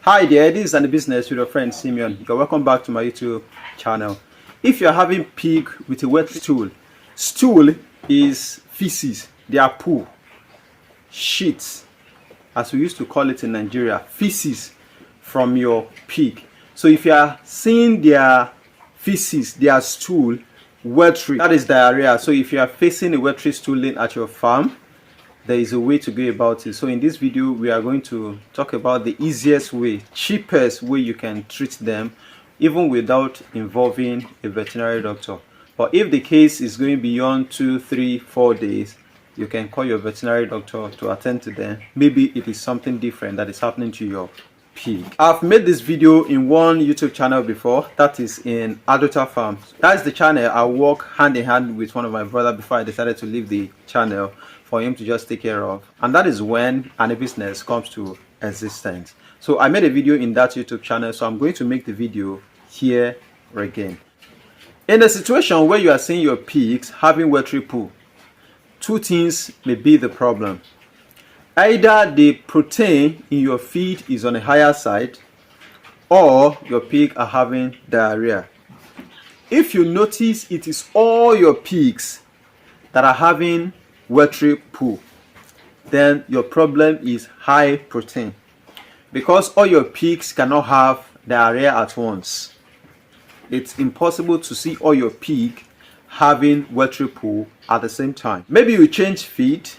Hi there, this is AniBusiness with your friend Simeon. You're welcome back to my YouTube channel. If you're having pig with a wet stool is feces, they are poo, shit, as we used to call it in Nigeria, feces from your pig. So if you are seeing their feces, their stool, watery, that is diarrhea. So if you are facing a watery stooling at your farm, there is a way to go about it. So in this video we are going to talk about the easiest way, cheapest way you can treat them even without involving a veterinary doctor. But if the case is going beyond 2, 3, 4 days, you can call your veterinary doctor to attend to them. Maybe it is something different that is happening to your pig. I've made this video in one YouTube channel before, that is in Adulter Farms. That's the channel I work hand in hand with one of my brother before I decided to leave the channel for him to just take care of, and that is when AniBusiness comes to existence. So I made a video in that YouTube channel, so I'm going to make the video here again. In a situation where you are seeing your pigs having watery poo, two things may be the problem. Either the protein in your feed is on a higher side, or your pig are having diarrhea. If you notice it is all your pigs that are having watery poo, then your problem is high protein, because all your pigs cannot have diarrhea at once. It's impossible to see all your pig having watery poo at the same time. Maybe you change feed,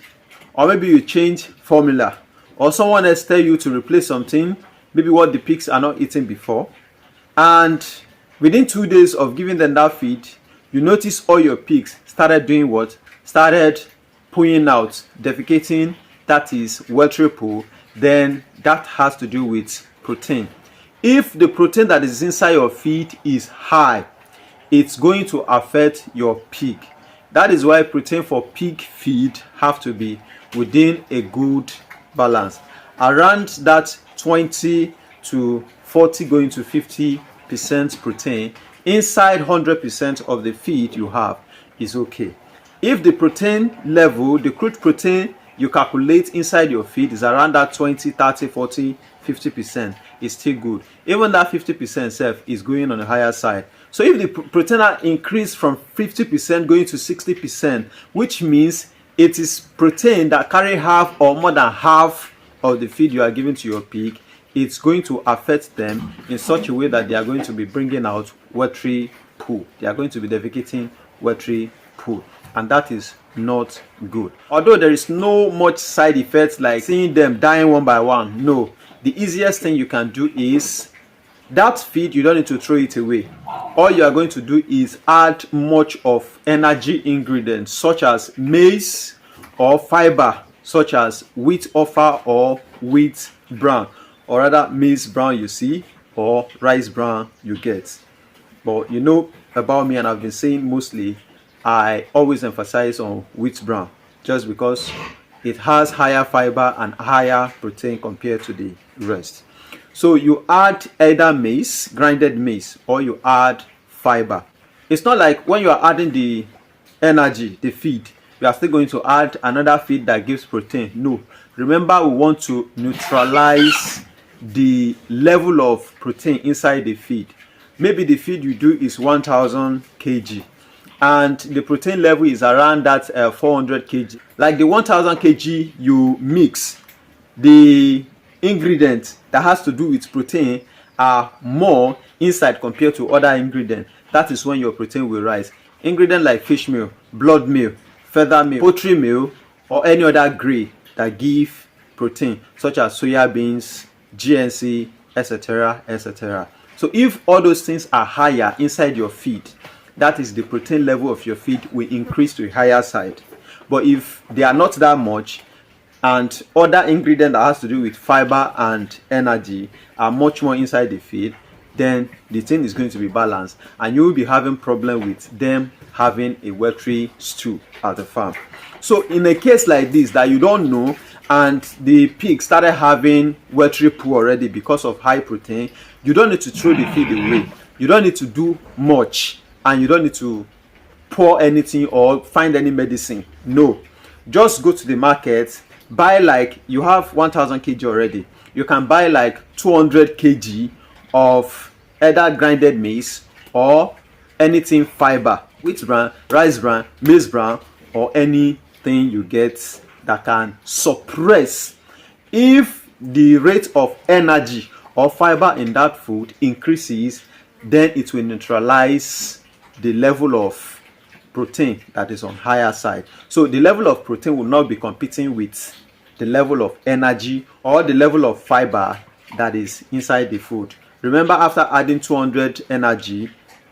or maybe you change formula, or someone else tell you to replace something, maybe what the pigs are not eating before, and within 2 days of giving them that feed, you notice all your pigs started doing what? Started pooing out, defecating, that is watery poo. Then that has to do with protein. If the protein that is inside your feed is high, it's going to affect your pig. That is why protein for pig feed have to be within a good balance, around that 20 to 40 going to 50% protein inside 100% of the feed you have is okay. If the protein level, the crude protein you calculate inside your feed is around that 20, 30, 40, 50%, it's still good. Even that 50% self is going on the higher side. So if the protein increase from 50% going to 60%, which means it is protein that carry half or more than half of the feed you are giving to your pig, it's going to affect them in such a way that they are going to be bringing out watery poo. They are going to be defecating watery poo, and that is not good. Although there is no much side effects like seeing them dying one by one, no. The easiest thing you can do is that feed, you don't need to throw it away. All you are going to do is add much of energy ingredients such as maize or fiber such as wheat offer or wheat bran, or rather maize bran you see, or rice bran you get. But you know about me, and I've been saying mostly I always emphasize on wheat bran just because it has higher fiber and higher protein compared to the rest. So you add either maize, grinded maize, or you add fiber. It's not like when you are adding the energy, the feed, you are still going to add another feed that gives protein. No. Remember, we want to neutralize the level of protein inside the feed. Maybe the feed you do is 1000 kg. And the protein level is around that 400 kg. Like the 1000 kg you mix, the ingredients that has to do with protein are more inside compared to other ingredients. That is when your protein will rise. Ingredients like fish meal, blood meal, feather meal, poultry meal, or any other grade that give protein, such as soya beans, GNC, etc., etc. So if all those things are higher inside your feed, that is the protein level of your feed will increase to a higher side. But if they are not that much, and other ingredient that has to do with fiber and energy are much more inside the feed, then the thing is going to be balanced, and you will be having problem with them having a watery stool at the farm. So in a case like this that you don't know, and the pig started having watery poo already because of high protein, you don't need to throw the feed away. You don't need to do much, and you don't need to pour anything or find any medicine. No, just go to the market, buy, like you have 1000 kg already, You can buy like 200 kg of either grinded maize or anything fiber, wheat bran, rice bran, maize bran, or anything you get that can suppress. If the rate of energy or fiber in that food increases, then it will neutralize the level of protein that is on higher side. So the level of protein will not be competing with the level of energy or the level of fiber that is inside the food. Remember, after adding 200 energy,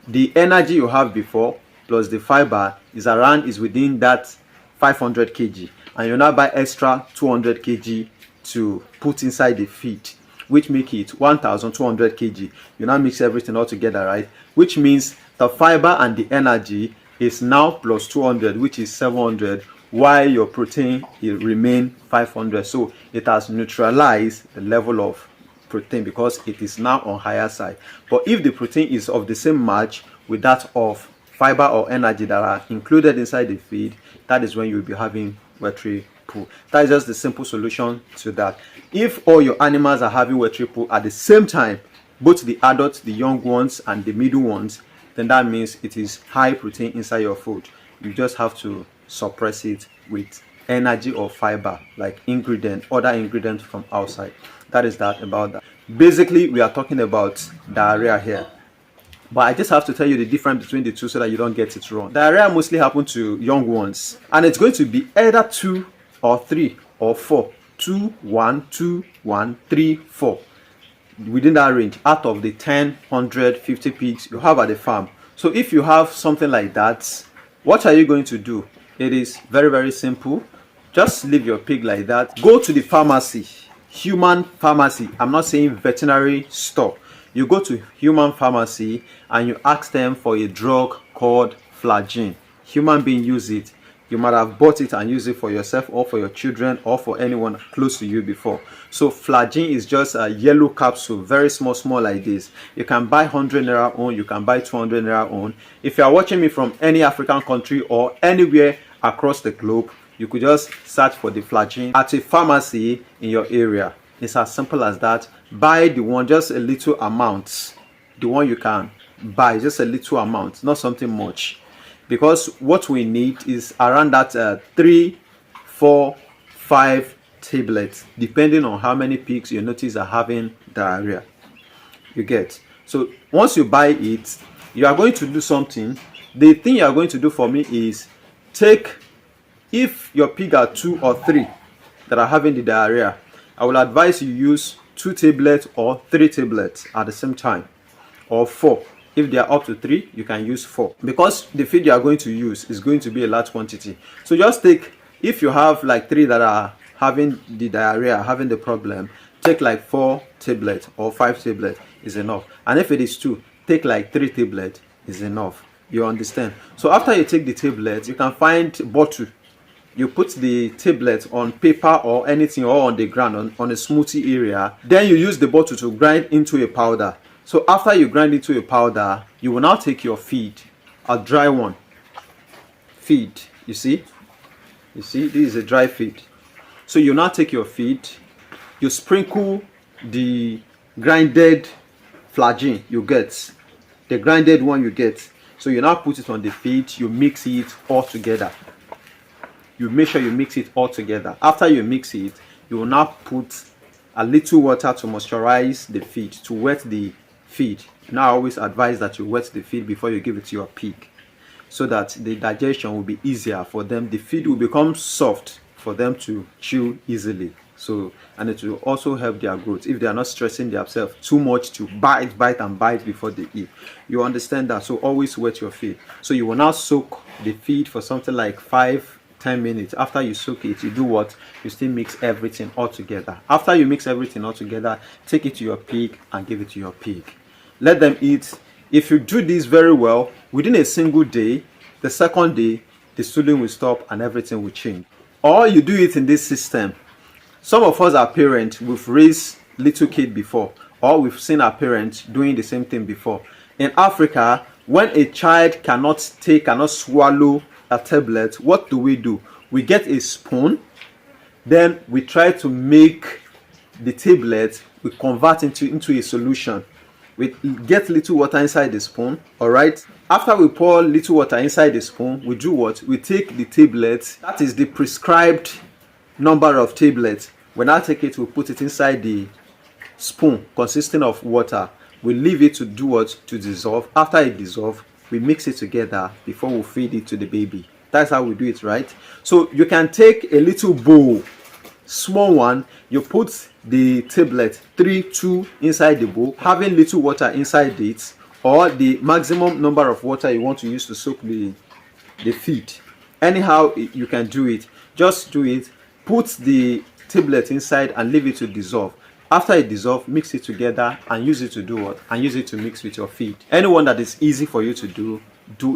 the energy you have before plus the fiber is within that 500 kg, and you now buy extra 200 kg to put inside the feed, which make it 1200 kg. You now mix everything all together, right? Which means the fiber and the energy is now plus 200, which is 700, while your protein remain 500. So it has neutralized the level of protein because it is now on higher side. But if the protein is of the same match with that of fiber or energy that are included inside the feed, that is when you'll be having watery poo. That is just the simple solution to that. If all your animals are having watery poo at the same time, both the adults, the young ones, and the middle ones, then that means it is high protein inside your food. You just have to suppress it with energy or fiber, like other ingredients from outside. That is that about that. Basically, we are talking about diarrhea here, but I just have to tell you the difference between the two so that you don't get it wrong. Diarrhea mostly happens to young ones, and it's going to be either 2 or 3 or 4. 2, 1, 2, 1, 3, 4. Within that range, out of the 10, 100, 50 pigs you have at the farm. So if you have something like that, what are you going to do? It is very, very simple. Just leave your pig like that. Go to the pharmacy, human pharmacy. I'm not saying veterinary store. You go to human pharmacy and you ask them for a drug called flagyl. Human being use it. You might have bought it and used it for yourself or for your children or for anyone close to you before. So flagyl is just a yellow capsule, very small like this. You can buy 100 naira on, you can buy 200 naira on. If you are watching me from any African country or anywhere across the globe, you could just search for the flagyl at a pharmacy in your area. It's as simple as that. Buy the one, just a little amount. The one you can buy, just a little amount, not something much. Because what we need is around that 3, 4, 5 tablets, depending on how many pigs you notice are having diarrhea. You get. So once you buy it, you are going to do something. The thing you are going to do for me is take, if your pig are 2 or 3 that are having the diarrhea, I will advise you use 2 tablets or 3 tablets at the same time, or 4. If they are up to 3, you can use 4, because the feed you are going to use is going to be a large quantity. So just take, if you have like 3 that are having the diarrhea, having the problem, take like 4 tablets or 5 tablets is enough. And if it is 2, take like 3 tablets is enough. You understand? So after you take the tablets, you can find bottle. You put the tablets on paper or anything, or on the ground on a smoothie area. Then you use the bottle to grind into a powder. So after you grind into a powder, you will now take your feed, a dry one. Feed, you see, this is a dry feed. So you now take your feed, you sprinkle the grinded flagyl you get, the grinded one you get. So you now put it on the feed, you mix it all together. You make sure you mix it all together. After you mix it, you will now put a little water to moisturize the feed, to wet the feed. Now I always advise that you wet the feed before you give it to your pig, so that the digestion will be easier for them. The feed will become soft for them to chew easily. So, and it will also help their growth if they are not stressing themselves too much to bite before they eat. You understand that? So always wet your feed. So you will now soak the feed for something like 5-10 minutes. After you soak it, you do what? You still mix everything all together. After you mix everything all together, take it to your pig and give it to your pig. Let them eat. If you do this very well, within a single day, the second day, the stooling will stop and everything will change. Or you do it in this system. Some of us are parents, we've raised little kids before, or we've seen our parents doing the same thing before. In Africa, when a child cannot swallow a tablet, what do? We get a spoon, then we try to make the tablet, we convert into a solution. We get little water inside the spoon. All right, after we pour little water inside the spoon, we do what? We take the tablet, that is the prescribed number of tablets. We now take it, we put it inside the spoon consisting of water. We leave it to do what? To dissolve. After it dissolves, we mix it together before we feed it to the baby. That's how we do it, right? So you can take a little bowl, small one, you put the tablet 3-2 inside the bowl, having little water inside it, or the maximum number of water you want to use to soak the feed. Anyhow you can do it. Just do it. Put the tablet inside and leave it to dissolve. After it dissolves, mix it together and use it to do what? And use it to mix with your feed. Anyone that is easy for you to do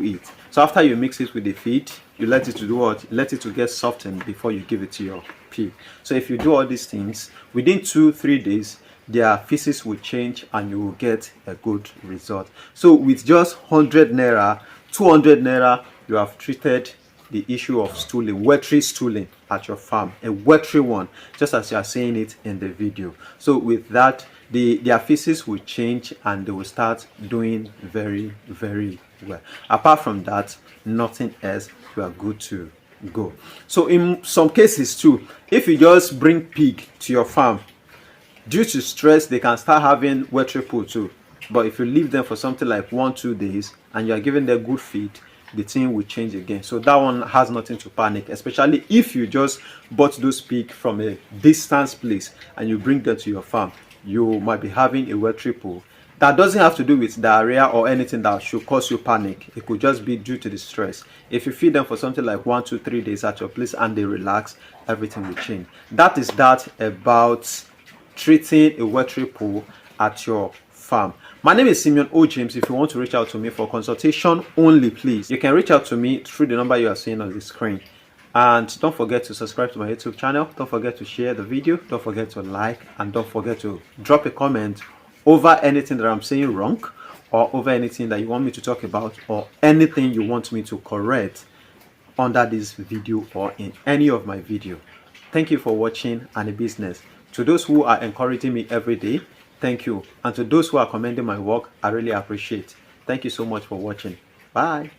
it. So after you mix it with the feed, you let it to do what? Let it to get softened before you give it to your pig. So if you do all these things, within 2-3 days, their feces will change and you will get a good result. So with just 100 naira, 200 naira, you have treated the issue of stooling, watery stooling at your farm, a watery one, just as you are saying it in the video. So with that, their feces will change and they will start doing very, very well. Apart from that, nothing else, you are good to go. So in some cases too, if you just bring pig to your farm, due to stress, they can start having watery poo too. But if you leave them for something like 1-2 days and you are giving them good feed, the thing will change again. So that one has nothing to panic, especially if you just bought those pig from a distant place and you bring them to your farm. You might be having a watery poo. That doesn't have to do with diarrhea or anything that should cause you panic. It could just be due to the stress. If you feed them for something like 1-3 days at your place and they relax, everything will change. That is that about treating a watery poo at your farm. My name is Simeon O. James. If you want to reach out to me for consultation only, please, you can reach out to me through the number you are seeing on the screen. And don't forget to subscribe to my YouTube channel. Don't forget to share the video. Don't forget to like, and don't forget to drop a comment over anything that I'm saying wrong, or over anything that you want me to talk about, or anything you want me to correct under this video or in any of my video. Thank you for watching AniBusiness. To those who are encouraging me every day, thank you. And to those who are commending my work, I really appreciate. Thank you so much for watching. Bye.